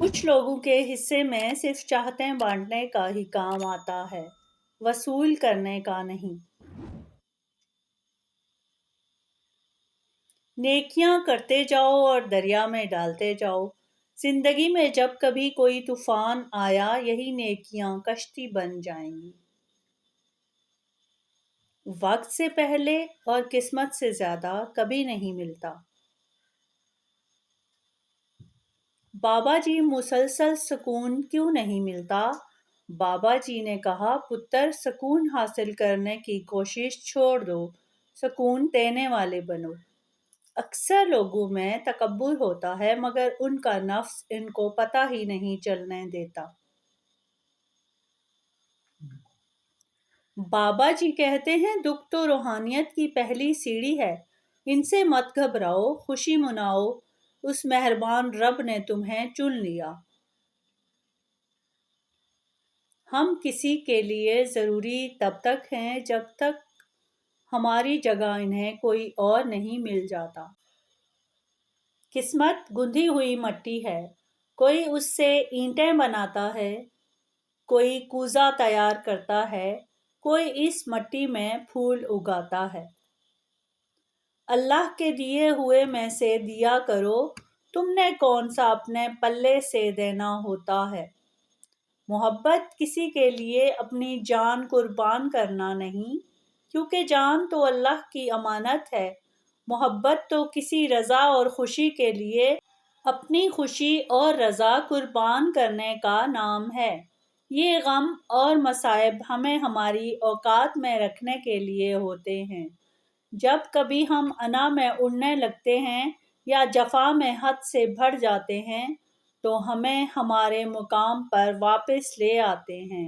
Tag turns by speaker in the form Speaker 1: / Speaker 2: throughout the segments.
Speaker 1: کچھ لوگوں کے حصے میں صرف چاہتیں بانٹنے کا ہی کام آتا ہے، وصول کرنے کا نہیں۔ نیکیاں کرتے جاؤ اور دریا میں ڈالتے جاؤ۔ زندگی میں جب کبھی کوئی طوفان آیا، یہی نیکیاں کشتی بن جائیں گی۔ وقت سے پہلے اور قسمت سے زیادہ کبھی نہیں ملتا۔ بابا جی مسلسل سکون کیوں نہیں ملتا؟ بابا جی نے کہا، پتر سکون حاصل کرنے کی کوشش چھوڑ دو، سکون دینے والے بنو۔ اکثر لوگوں میں تکبر ہوتا ہے، مگر ان کا نفس ان کو پتہ ہی نہیں چلنے دیتا۔ بابا جی کہتے ہیں، دکھ تو روحانیت کی پہلی سیڑھی ہے، ان سے مت گھبراؤ، خوشی مناؤ، اس مہربان رب نے تمہیں چن لیا۔ ہم کسی کے لیے ضروری تب تک ہیں جب تک ہماری جگہ انہیں کوئی اور نہیں مل جاتا۔ قسمت گندھی ہوئی مٹی ہے، کوئی اس سے اینٹیں بناتا ہے، کوئی کوزہ تیار کرتا ہے، کوئی اس مٹی میں پھول اگاتا ہے۔ اللہ کے دیے ہوئے میں سے دیا کرو، تم نے کون سا اپنے پلے سے دینا ہوتا ہے۔ محبت کسی کے لیے اپنی جان قربان کرنا نہیں، کیونکہ جان تو اللہ کی امانت ہے۔ محبت تو کسی رضا اور خوشی کے لیے اپنی خوشی اور رضا قربان کرنے کا نام ہے۔ یہ غم اور مصائب ہمیں ہماری اوقات میں رکھنے کے لیے ہوتے ہیں۔ جب کبھی ہم انا میں اڑنے لگتے ہیں یا جفا میں حد سے بڑھ جاتے ہیں تو ہمیں ہمارے مقام پر واپس لے آتے ہیں۔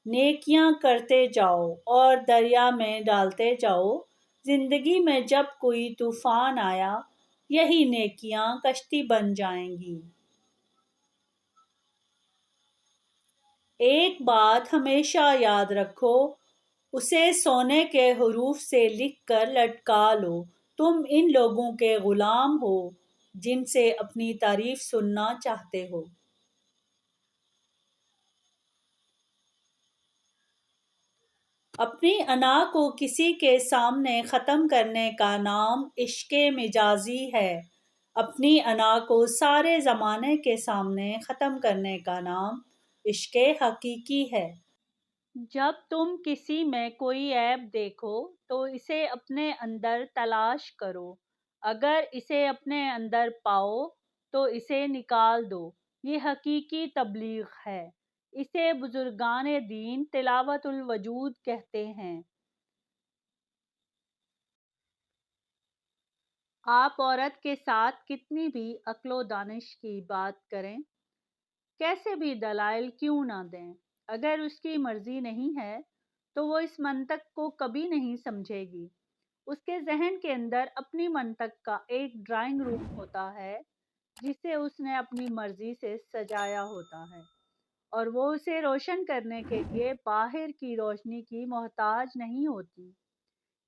Speaker 1: نیکیاں کرتے جاؤ اور دریا میں ڈالتے جاؤ۔ زندگی میں جب کوئی طوفان آیا، یہی نیکیاں کشتی بن جائیں گی۔ ایک بات ہمیشہ یاد رکھو، اسے سونے کے حروف سے لکھ کر لٹکا لو، تم ان لوگوں کے غلام ہو جن سے اپنی تعریف سننا چاہتے ہو۔ اپنی انا کو کسی کے سامنے ختم کرنے کا نام عشق مجازی ہے، اپنی انا کو سارے زمانے کے سامنے ختم کرنے کا نام عشق حقیقی ہے۔ جب تم کسی میں کوئی عیب دیکھو تو اسے اپنے اندر تلاش کرو، اگر اسے اپنے اندر پاؤ تو اسے نکال دو، یہ حقیقی تبلیغ ہے۔ اسے بزرگان دین تلاوت الوجود کہتے ہیں۔ آپ عورت کے ساتھ کتنی بھی عقل و دانش کی بات کریں، کیسے بھی دلائل کیوں نہ دیں، اگر اس کی مرضی نہیں ہے تو وہ اس منطق کو کبھی نہیں سمجھے گی۔ اس کے ذہن کے اندر اپنی منطق کا ایک ڈرائنگ روم ہوتا ہے جسے اس نے اپنی مرضی سے سجایا ہوتا ہے، اور وہ اسے روشن کرنے کے لیے باہر کی روشنی کی محتاج نہیں ہوتی۔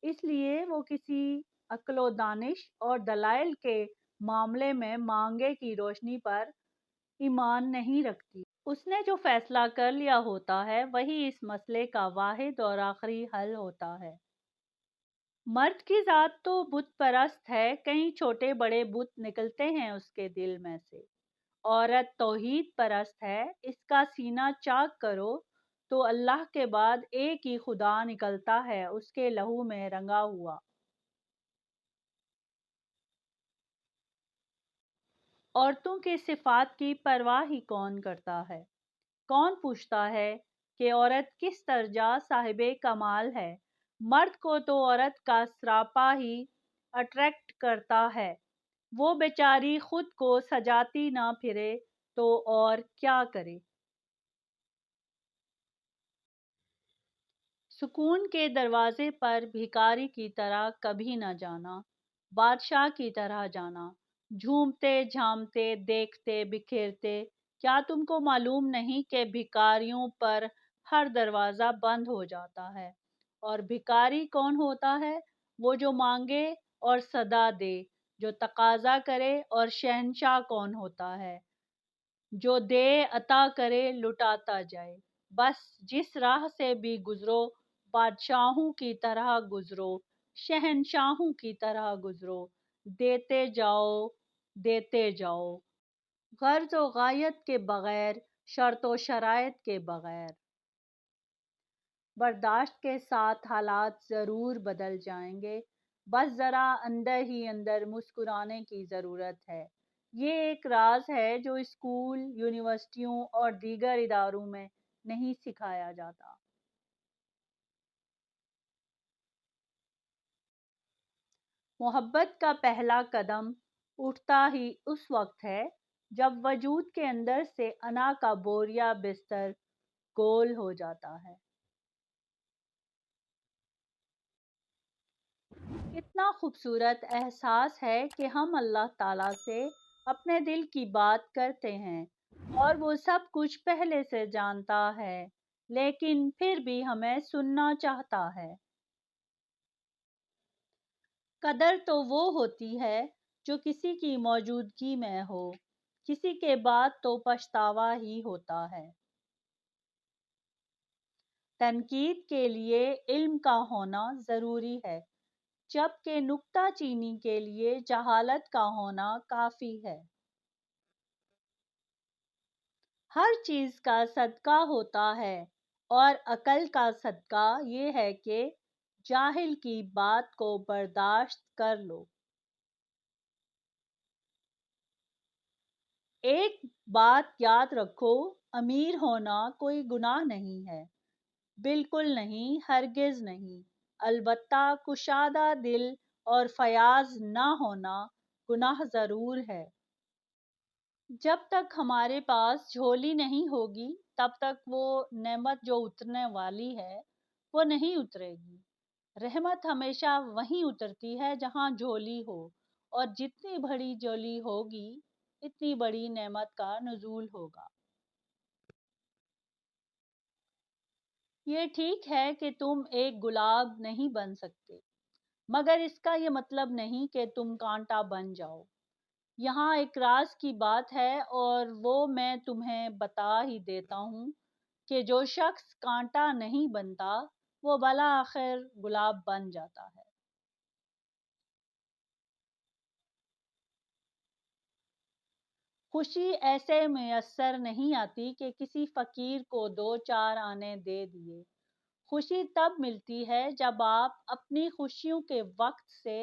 Speaker 1: اس لیے وہ کسی عقل و دانش اور دلائل کے معاملے میں مانگے کی روشنی پر ایمان نہیں رکھتی۔ اس نے جو فیصلہ کر لیا ہوتا ہے وہی اس مسئلے کا واحد اور آخری حل ہوتا ہے۔ مرد کی ذات تو بت پرست ہے، کئی چھوٹے بڑے بت نکلتے ہیں اس کے دل میں سے۔ عورت توحید پرست ہے، اس کا سینہ چاک کرو تو اللہ کے بعد ایک ہی خدا نکلتا ہے، اس کے لہو میں رنگا ہوا۔ عورتوں کے صفات کی پرواہ ہی کون کرتا ہے؟ کون پوچھتا ہے کہ عورت کس درجہ صاحب کمال ہے؟ مرد کو تو عورت کا سراپا ہی اٹریکٹ کرتا ہے، وہ بیچاری خود کو سجاتی نہ پھرے تو اور کیا کرے۔ سکون کے دروازے پر بھکاری کی طرح کبھی نہ جانا، بادشاہ کی طرح جانا، جھومتے جھامتے دیکھتے بکھیرتے۔ کیا تم کو معلوم نہیں کہ بھکاریوں پر ہر دروازہ بند ہو جاتا ہے؟ اور بھکاری کون ہوتا ہے؟ وہ جو مانگے اور صدا دے، جو تقاضا کرے۔ اور شہنشاہ کون ہوتا ہے؟ جو دے عطا کرے لٹاتا جائے۔ بس جس راہ سے بھی گزرو بادشاہوں کی طرح گزرو، شہنشاہوں کی طرح گزرو، دیتے جاؤ دیتے جاؤ، غرض و غایت کے بغیر، شرط و شرائط کے بغیر۔ برداشت کے ساتھ حالات ضرور بدل جائیں گے، بس ذرا اندر ہی اندر مسکرانے کی ضرورت ہے۔ یہ ایک راز ہے جو اسکول، یونیورسٹیوں اور دیگر اداروں میں نہیں سکھایا جاتا۔ محبت کا پہلا قدم اٹھتا ہی اس وقت ہے جب وجود کے اندر سے انا کا بوریا بستر گول ہو جاتا ہے۔ کتنا خوبصورت احساس ہے کہ ہم اللہ تعالیٰ سے اپنے دل کی بات کرتے ہیں اور وہ سب کچھ پہلے سے جانتا ہے، لیکن پھر بھی ہمیں سننا چاہتا ہے۔ قدر تو وہ ہوتی ہے جو کسی کی موجودگی میں ہو، کسی کے بعد تو پچھتاوا ہی ہوتا ہے۔ تنقید کے لیے علم کا ہونا ضروری ہے، جبکہ نکتہ چینی کے لیے جہالت کا ہونا کافی ہے۔ ہر چیز کا صدقہ ہوتا ہے اور عقل کا صدقہ یہ ہے کہ جاہل کی بات کو برداشت کر لو۔ ایک بات یاد رکھو، امیر ہونا کوئی گناہ نہیں ہے، بالکل نہیں، ہرگز نہیں۔ البتہ کشادہ دل اور فیاض نہ ہونا گناہ ضرور ہے۔ جب تک ہمارے پاس جھولی نہیں ہوگی تب تک وہ نعمت جو اترنے والی ہے وہ نہیں اترے گی۔ رحمت ہمیشہ وہیں اترتی ہے جہاں جھولی ہو، اور جتنی بڑی جھولی ہوگی اتنی بڑی نعمت کا نزول ہوگا۔ یہ ٹھیک ہے کہ تم ایک گلاب نہیں بن سکتے، مگر اس کا یہ مطلب نہیں کہ تم کانٹا بن جاؤ۔ یہاں ایک راز کی بات ہے اور وہ میں تمہیں بتا ہی دیتا ہوں کہ جو شخص کانٹا نہیں بنتا وہ بالآخر گلاب بن جاتا ہے۔ خوشی ایسے میسر نہیں آتی کہ کسی فقیر کو دو چار آنے دے دیے۔ خوشی تب ملتی ہے جب آپ اپنی خوشیوں کے وقت سے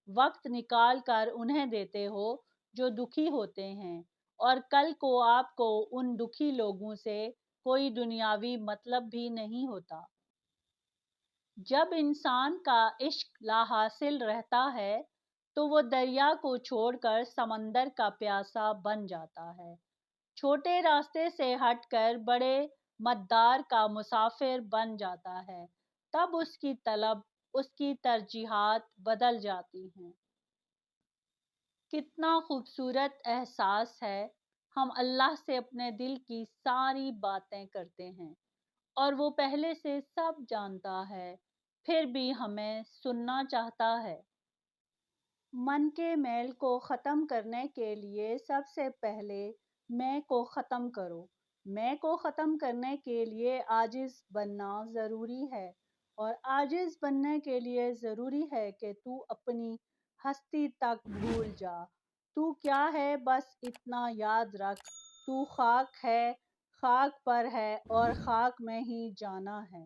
Speaker 1: وقت نکال کر انہیں دیتے ہو جو دکھی ہوتے ہیں، اور کل کو آپ کو ان دکھی لوگوں سے کوئی دنیاوی مطلب بھی نہیں ہوتا۔ جب انسان کا عشق لا حاصل رہتا ہے تو وہ دریا کو چھوڑ کر سمندر کا پیاسا بن جاتا ہے، چھوٹے راستے سے ہٹ کر بڑے مقدار کا مسافر بن جاتا ہے۔ تب اس کی طلب، اس کی ترجیحات بدل جاتی ہیں۔ کتنا خوبصورت احساس ہے، ہم اللہ سے اپنے دل کی ساری باتیں کرتے ہیں اور وہ پہلے سے سب جانتا ہے، پھر بھی ہمیں سننا چاہتا ہے۔ من کے میل کو ختم کرنے کے لیے سب سے پہلے میں کو ختم کرو۔ میں کو ختم کرنے کے لیے عاجز بننا ضروری ہے، اور عاجز بننے کے لیے ضروری ہے کہ تو اپنی ہستی تک بھول جا۔ تو کیا ہے بس اتنا یاد رکھ، تو خاک ہے، خاک پر ہے اور خاک میں ہی جانا ہے۔